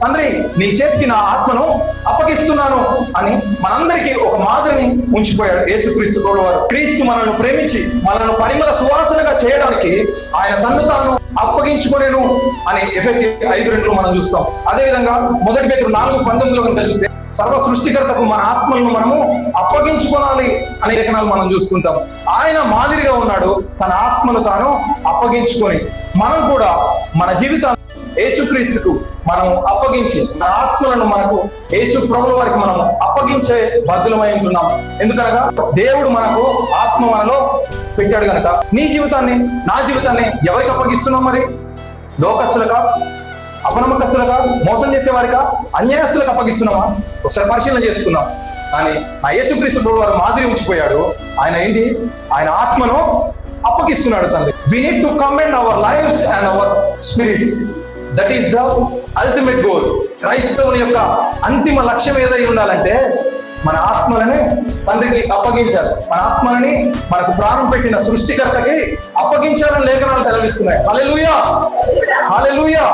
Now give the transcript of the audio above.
తండ్రి నీ చేతికి నా ఆత్మను అప్పగిస్తున్నాను అని మనందరికీ ఒక మాదిరిని ఉంచిపోయాడు యేసుక్రీస్తు ప్రభువు వారు. క్రీస్తు మనల్ని ప్రేమించి మనల్ని పరిమళ సువాసనగా చేయడానికి ఆయన తన్ను తాను అప్పగించుకోలేను అని ఎఫెసీ 5:2 మనం చూస్తాం. అదేవిధంగా 1 పేతురు 4:19 కనుక చూస్తే సర్వ సృష్టికర్తకు మన ఆత్మలను మనము అప్పగించుకోవాలి అనే లేఖనాలు మనం చూస్తుంటాం. ఆయన మాదిరిగా ఉన్నాడు, తన ఆత్మను తాను అప్పగించుకొని మనం కూడా మన జీవితాన్ని యేసుక్రీస్తుకు మనం అప్పగించి మన ఆత్మలను మనకు యేసు ప్రభువు వారికి మనం అప్పగించే బద్దులమై ఉంటున్నాం. ఎందుకనగా దేవుడు మనకు ఆత్మ మనలో పెట్టాడు కనుక నీ జీవితాన్ని నా జీవితాన్ని ఎవరికి అప్పగిస్తున్నాం? మరి లోకస్తులకా, అపనమ్మకస్తులుగా, మోసం చేసేవారికా, అన్యాయస్తులకు అప్పగిస్తున్నామా? ఒకసారి పరిశీలన చేసుకున్నాం. కానీ ఆ యేసుక్రీస్తు ప్రభువు వారు మాదిరి ఉంచిపోయాడు. ఆయన ఏంటి? ఆయన ఆత్మను అప్పగిస్తున్నాడు తండ్రి. We need to commend our lives and our spirits. That is the ultimate goal. క్రైస్తవుని యొక్క అంతిమ లక్ష్యం ఏదై ఉండాలంటే మన ఆత్మలని తండ్రికి అప్పగించాలి. మన ఆత్మలని మనకు ప్రాణం పెట్టిన సృష్టికర్తకి అప్పగించాలని లేఖనాలు సెలవిస్తున్నాయి. హల్లెలూయా, హల్లెలూయా.